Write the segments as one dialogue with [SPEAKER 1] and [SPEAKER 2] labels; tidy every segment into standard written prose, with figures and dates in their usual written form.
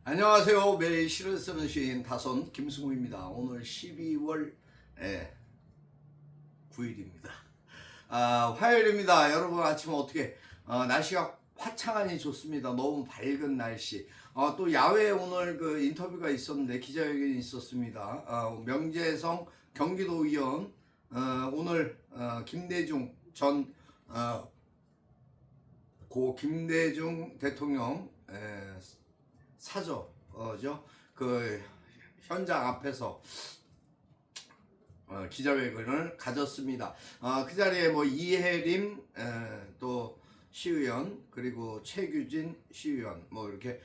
[SPEAKER 1] 안녕하세요. 매일 시를 쓰는 시인 다손 김승우입니다. 오늘 12월 9일입니다. 화요일입니다. 여러분 아침 어떻게 날씨가 화창하니 좋습니다. 너무 밝은 날씨. 또 야외에 오늘 그 인터뷰가 있었는데 기자회견이 있었습니다. 명재성 경기도의원 오늘 김대중 전 고 김대중 대통령 사저죠. 그 현장 앞에서 기자회견을 가졌습니다. 그 자리에 뭐 이혜림 또 시의원 그리고 최규진 시의원 뭐 이렇게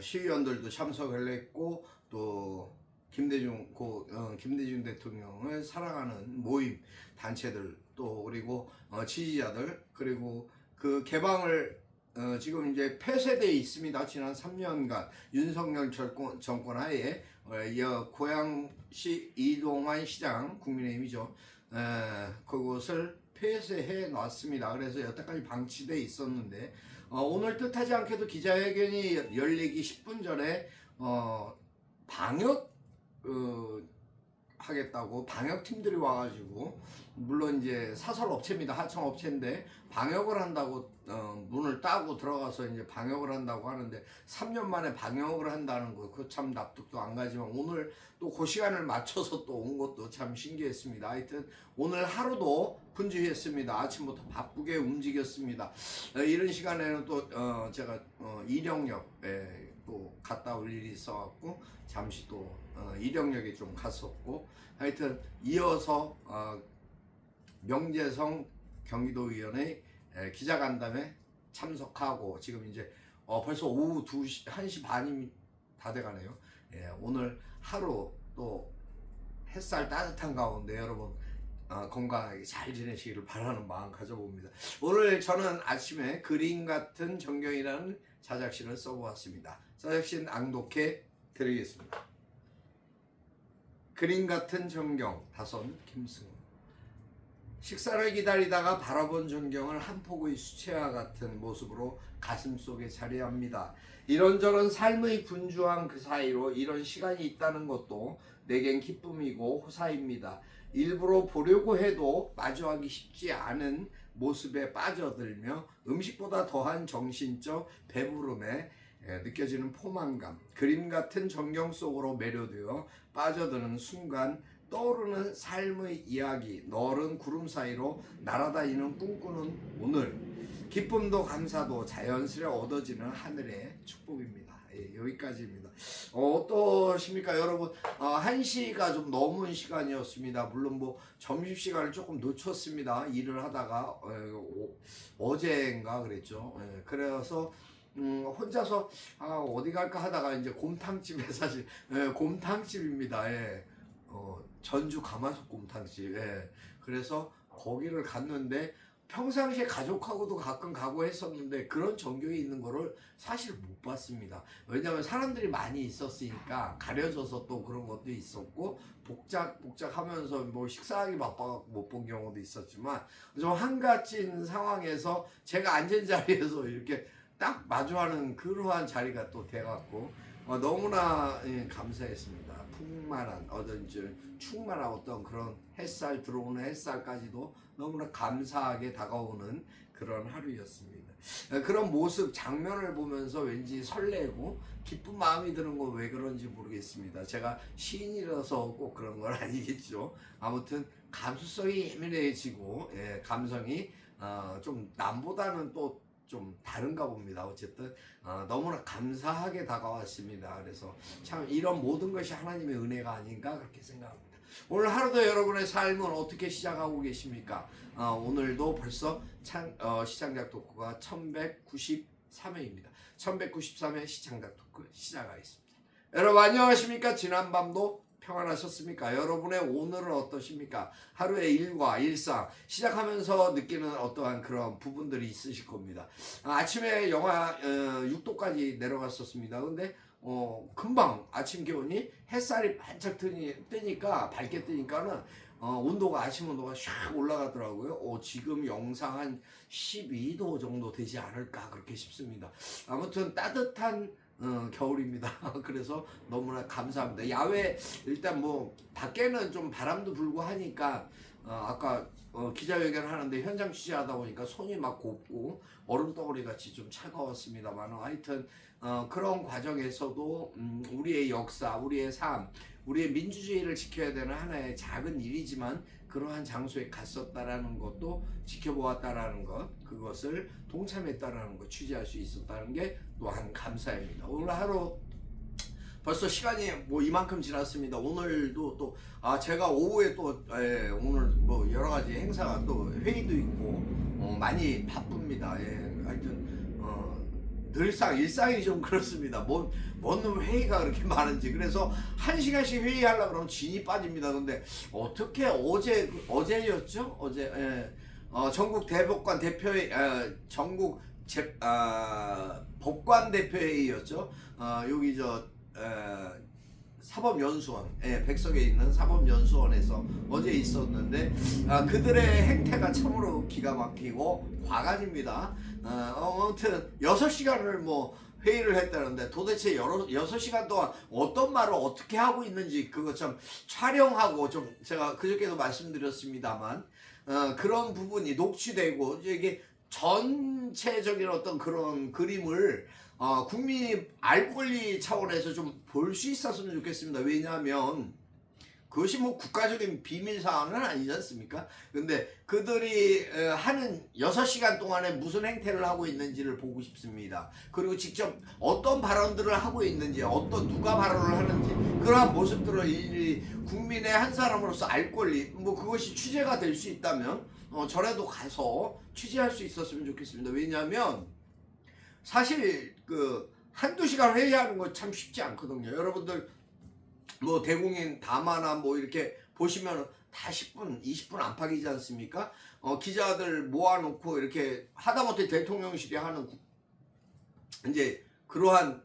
[SPEAKER 1] 시의원들도 참석을 했고 또 김대중 대통령을 사랑하는 모임 단체들 또 그리고 지지자들 그리고 그 개방을 지금 이제 폐쇄되어 있습니다. 지난 3년간 윤석열 정권 하에 고양시 이동환 시장 국민의힘이죠. 그곳을 폐쇄해 놨습니다. 그래서 여태까지 방치되어 있었는데 오늘 뜻하지 않게도 기자회견이 열리기 10분 전에 방역 하겠다고 방역팀들이 와가지고 물론 이제 사설 업체입니다. 하청 업체인데 방역을 한다고 문을 따고 들어가서 이제 방역을 한다고 하는데 3년 만에 방역을 한다는 거 그 참 납득도 안 가지만 오늘 또 그 시간을 맞춰서 또 온 것도 참 신기했습니다. 하여튼 오늘 하루도 분주했습니다. 아침부터 바쁘게 움직였습니다. 이런 시간에는 또 제가 이령역에 또 갔다 올 일이 있어갖고 잠시 또 이령역에 좀 갔었고 하여튼 이어서 명재성 경기도의원의 기자간담회 참석하고 지금 이제 벌써 오후 2시, 1시 반이 다 돼가네요. 오늘 하루 또 햇살 따뜻한 가운데 여러분 건강하게 잘 지내시기를 바라는 마음 가져봅니다. 오늘 저는 아침에 그림 같은 전경이라는 자작시를 써보았습니다. 자작시 낭독해 드리겠습니다. 그림 같은 전경 다손 김승우. 식사를 기다리다가 바라본 전경을 한 폭의 수채화 같은 모습으로 가슴속에 자리합니다. 이런저런 삶의 분주한 그 사이로 이런 시간이 있다는 것도 내겐 기쁨이고 호사입니다. 일부러 보려고 해도 마주하기 쉽지 않은 모습에 빠져들며 음식보다 더한 정신적 배부름에 느껴지는 포만감, 그림 같은 전경 속으로 매료되어 빠져드는 순간 떠오르는 삶의 이야기, 너른 구름 사이로 날아다니는 꿈꾸는 오늘, 기쁨도 감사도 자연스레 얻어지는 하늘의 축복입니다. 여기까지입니다. 어떠십니까 여러분? 1시가 좀 넘은 시간이었습니다. 물론 뭐 점심시간을 조금 놓쳤습니다. 일을 하다가 어제인가 그랬죠. 그래서 혼자서 어디 갈까 하다가 이제 곰탕집에 사실 곰탕집입니다. 전주 가마솥 곰탕집. 그래서 거기를 갔는데 평상시에 가족하고도 가끔 가고 했었는데 그런 전경이 있는 거를 사실 못 봤습니다. 왜냐하면 사람들이 많이 있었으니까 가려져서 또 그런 것도 있었고 복작하면서 뭐 식사하기 바빠갖고 못 본 경우도 있었지만 좀 한가진 상황에서 제가 앉은 자리에서 이렇게 딱 마주하는 그러한 자리가 또 돼갖고 너무나 감사했습니다. 풍만한 충만한 어떤 그런 햇살 들어오는 햇살까지도 너무나 감사하게 다가오는 그런 하루였습니다. 그런 모습 장면을 보면서 왠지 설레고 기쁜 마음이 드는 건 왜 그런지 모르겠습니다. 제가 시인이라서 꼭 그런 건 아니겠죠. 아무튼 감수성이 예민해지고 감성이 좀 남보다는 또 좀 다른가 봅니다. 어쨌든 너무나 감사하게 다가왔습니다. 그래서 참 이런 모든 것이 하나님의 은혜가 아닌가 그렇게 생각합니다. 오늘 하루도 여러분의 삶은 어떻게 시작하고 계십니까? 오늘도 벌써 시창작 토크가 1193회입니다. 1193회 시창작 토크 시작하겠습니다. 여러분 안녕하십니까? 지난밤도 평안하셨습니까? 여러분의 오늘은 어떠십니까? 하루의 일과 일상 시작하면서 느끼는 어떠한 그런 부분들이 있으실 겁니다. 아침에 영하 6도까지 내려갔었습니다. 근데 금방 아침 기온이 햇살이 반짝 뜨니까 밝게 뜨니까는 온도가 아침 온도가 샥 올라가더라고요. 지금 영상 한 12도 정도 되지 않을까 그렇게 싶습니다. 아무튼 따뜻한 겨울입니다. 그래서 너무나 감사합니다. 야외 일단 뭐 밖에는 좀 바람도 불고 하니까 아까 기자회견 하는데 현장 취재하다 보니까 손이 막 곱고 얼음덩어리 같이 좀 차가웠습니다만 하여튼 그런 과정에서도 우리의 역사, 우리의 삶, 우리의 민주주의를 지켜야 되는 하나의 작은 일이지만 그러한 장소에 갔었다라는 것도 지켜보았다라는 것, 그것을 동참했다라는 것, 취재할 수 있었다는 게 또한 감사입니다. 오늘 하루 벌써 시간이 뭐 이만큼 지났습니다. 오늘도 또 제가 오후에 또 오늘 뭐 여러 가지 행사가 또 회의도 있고 많이 바쁩니다. 하여튼 늘상 일상이 좀 그렇습니다. 뭔 회의가 그렇게 많은지. 그래서 1시간씩 회의하려고 그러면 진이 빠집니다. 근데 어떻게 어제였죠? 어제 전국 대법관 대표회 법관 대표회의였죠. 여기 사법연수원, 백석에 있는 사법연수원에서 어제 있었는데 그들의 행태가 참으로 기가 막히고 과간입니다. 아무튼 6시간을 뭐 회의를 했다는데 도대체 6시간 동안 어떤 말을 어떻게 하고 있는지 그거 참 촬영하고 좀 제가 그저께도 말씀드렸습니다만 그런 부분이 녹취되고 이게 전체적인 어떤 그런 그림을 국민이 알 권리 차원에서 좀 볼 수 있었으면 좋겠습니다. 왜냐하면 그것이 뭐 국가적인 비밀 사항은 아니지 않습니까? 근데 그들이 하는 6시간 동안에 무슨 행태를 하고 있는지를 보고 싶습니다. 그리고 직접 어떤 발언들을 하고 있는지, 누가 발언을 하는지, 그러한 모습들을 일일이 국민의 한 사람으로서 알 권리, 뭐 그것이 취재가 될 수 있다면 저라도 가서 취재할 수 있었으면 좋겠습니다. 왜냐하면 사실 한두 시간 회의하는 거 참 쉽지 않거든요. 여러분들 뭐 대국민 담화나 뭐 이렇게 보시면 다 10분, 20분 안팎이지 않습니까? 기자들 모아놓고 이렇게 하다못해 대통령실이 하는 이제 그러한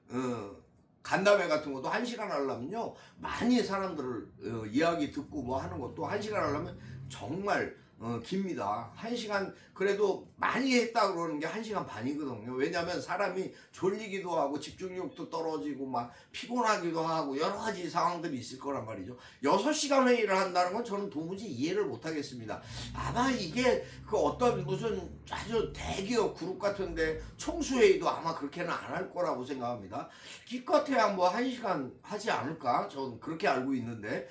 [SPEAKER 1] 간담회 같은 것도 1시간 하려면요 많이 사람들을 이야기 듣고 뭐 하는 것도 1시간 하려면 정말 깁니다. 1시간 그래도 많이 했다 그러는 게 1시간 반이거든요. 왜냐하면 사람이 졸리기도 하고 집중력도 떨어지고 막 피곤하기도 하고 여러 가지 상황들이 있을 거란 말이죠. 6시간 회의를 한다는 건 저는 도무지 이해를 못 하겠습니다. 아마 이게 어떤 무슨 아주 대기업 그룹 같은데 총수회의도 아마 그렇게는 안 할 거라고 생각합니다. 기껏해야 뭐 1시간 하지 않을까? 전 그렇게 알고 있는데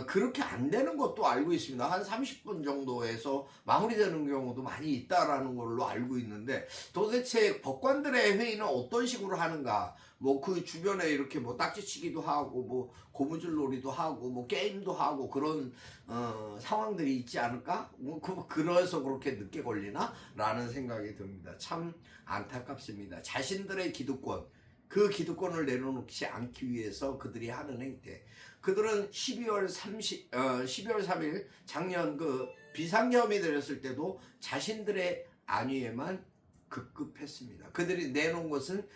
[SPEAKER 1] 그렇게 안 되는 것도 알고 있습니다. 한 30분 정도에서 마무리되는 경우도 많이 있다라는 걸로 알고 있는데 도대체 법관들의 회의는 어떤 식으로 하는가? 뭐 그 주변에 이렇게 뭐 딱지치기도 하고 뭐 고무줄놀이도 하고 뭐 게임도 하고 그런 상황들이 있지 않을까? 뭐 그래서 그렇게 늦게 걸리나? 라는 생각이 듭니다. 참 안타깝습니다. 자신들의 기득권, 그 기득권을 내려놓지 않기 위해서 그들이 하는 행태. 그들은 12월 3일 작년 비상계엄이 내렸을 때도 자신들의 안위에만 급급했습니다. 그들이 내놓은 것은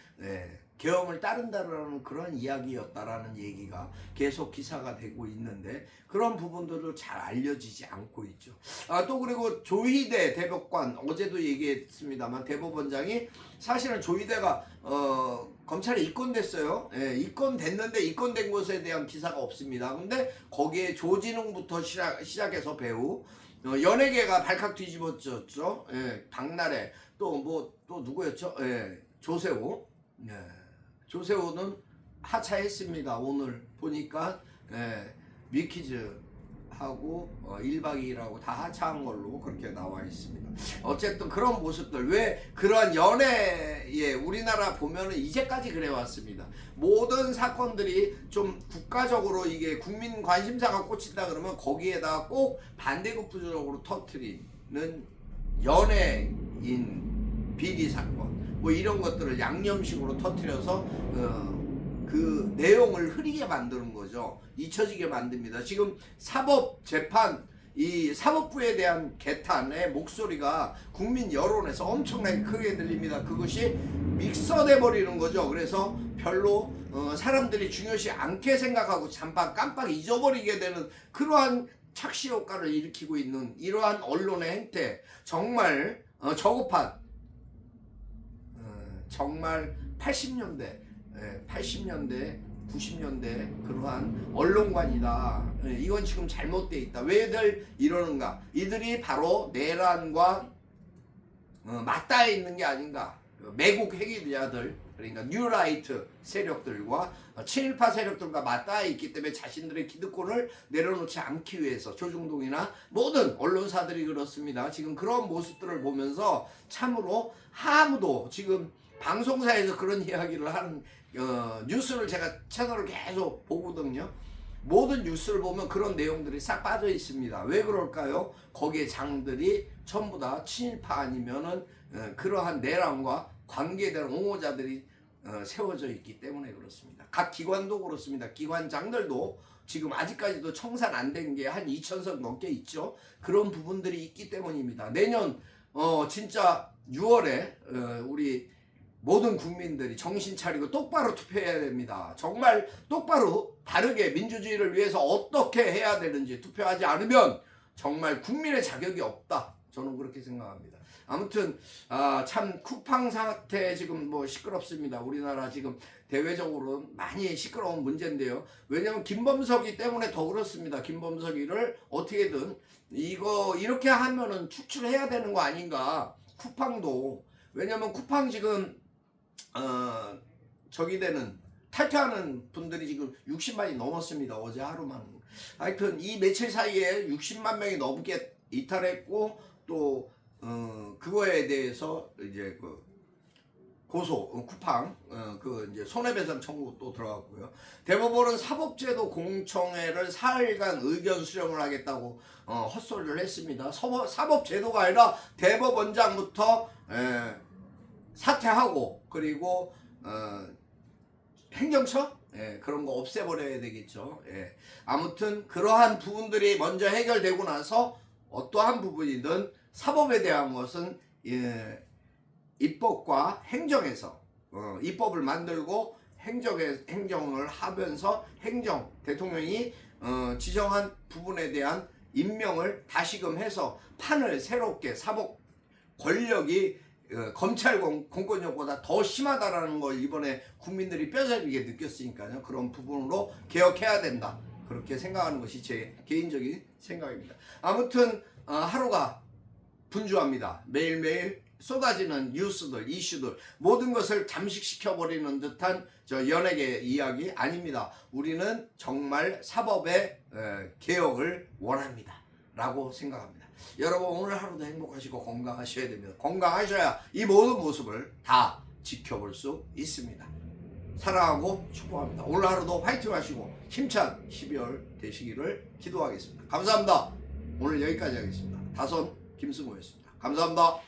[SPEAKER 1] 계엄을 따른다라는 그런 이야기였다라는 얘기가 계속 기사가 되고 있는데 그런 부분들도 잘 알려지지 않고 있죠. 또 그리고 조희대 대법관 어제도 얘기했습니다만 대법원장이 사실은 조희대가 검찰에 입건됐어요. 입건됐는데 입건된 것에 대한 기사가 없습니다. 근데 거기에 조진웅부터 시작해서 배우 연예계가 발칵 뒤집어졌죠. 박나래 또 누구였죠? 조세호. 조세호는 하차했습니다. 오늘 보니까 미키즈하고 1박 2일하고 다 하차한 걸로 그렇게 나와 있습니다. 어쨌든 그런 모습들 왜 그런 연예에 우리나라 보면은 이제까지 그래 왔습니다. 모든 사건들이 좀 국가적으로 이게 국민 관심사가 꽂힌다 그러면 거기에다가 꼭 반대급부적으로 터트리는 연예인 비리 사건 뭐 이런 것들을 양념식으로 터트려서 그 내용을 흐리게 만드는 거죠. 잊혀지게 만듭니다. 지금 사법재판 이 사법부에 대한 개탄의 목소리가 국민 여론에서 엄청나게 크게 들립니다. 그것이 믹서돼 버리는 거죠. 그래서 별로 사람들이 중요시 않게 생각하고 잠깐 깜빡 잊어버리게 되는 그러한 착시 효과를 일으키고 있는 이러한 언론의 행태 정말 저급한 정말 80년대 80년대 90년대 그러한 언론관이다. 이건 지금 잘못돼 있다. 왜들 이러는가? 이들이 바로 내란과 맞닿아 있는 게 아닌가? 매국 핵이자들, 그러니까 뉴라이트 세력들과 친일파 세력들과 맞닿아 있기 때문에 자신들의 기득권을 내려놓지 않기 위해서 조중동이나 모든 언론사들이 그렇습니다. 지금 그런 모습들을 보면서 참으로 아무도 지금 방송사에서 그런 이야기를 하는 뉴스를 제가 채널을 계속 보거든요. 모든 뉴스를 보면 그런 내용들이 싹 빠져 있습니다. 왜 그럴까요? 거기에 장들이 전부 다 친일파 아니면은 그러한 내란과 관계된 옹호자들이 세워져 있기 때문에 그렇습니다. 각 기관도 그렇습니다. 기관장들도 지금 아직까지도 청산 안 된 게 한 2,000석 넘게 있죠. 그런 부분들이 있기 때문입니다. 내년 진짜 6월에 우리 모든 국민들이 정신 차리고 똑바로 투표해야 됩니다. 정말 똑바로 다르게 민주주의를 위해서 어떻게 해야 되는지 투표하지 않으면 정말 국민의 자격이 없다. 저는 그렇게 생각합니다. 아무튼 참 쿠팡 사태 지금 뭐 시끄럽습니다. 우리나라 지금 대외적으로 많이 시끄러운 문제인데요. 왜냐하면 김범석이 때문에 더 그렇습니다. 김범석이를 어떻게든 이거 이렇게 하면은 축출해야 되는 거 아닌가. 쿠팡도 왜냐하면 쿠팡 지금 저기 되는 탈퇴하는 분들이 지금 60만이 넘었습니다. 어제 하루만. 하여튼 이 며칠 사이에 60만 명이 넘게 이탈했고 또 그거에 대해서 이제 그 고소 쿠팡 그 이제 손해배상 청구 또 들어갔고요. 대법원은 사법제도 공청회를 4일간 의견 수렴을 하겠다고 헛소리를 했습니다. 사법제도가 아니라 대법원장부터 사퇴하고 그리고 행정처 그런 거 없애버려야 되겠죠. 아무튼 그러한 부분들이 먼저 해결되고 나서 어떠한 부분이든 사법에 대한 것은 입법과 행정에서 입법을 만들고 행정을 하면서 대통령이 지정한 부분에 대한 임명을 다시금 해서 판을 새롭게 사법 권력이 검찰 공권력보다 더 심하다라는 걸 이번에 국민들이 뼈저리게 느꼈으니까요. 그런 부분으로 개혁해야 된다. 그렇게 생각하는 것이 제 개인적인 생각입니다. 아무튼 하루가 분주합니다. 매일매일 쏟아지는 뉴스들, 이슈들 모든 것을 잠식시켜버리는 듯한 저 연예계 이야기 아닙니다. 우리는 정말 사법의 개혁을 원합니다. 라고 생각합니다. 여러분 오늘 하루도 행복하시고 건강하셔야 됩니다. 건강하셔야 이 모든 모습을 다 지켜볼 수 있습니다. 사랑하고 축복합니다. 오늘 하루도 화이팅 하시고 힘찬 12월 되시기를 기도하겠습니다. 감사합니다. 오늘 여기까지 하겠습니다. 다선 김승호였습니다. 감사합니다.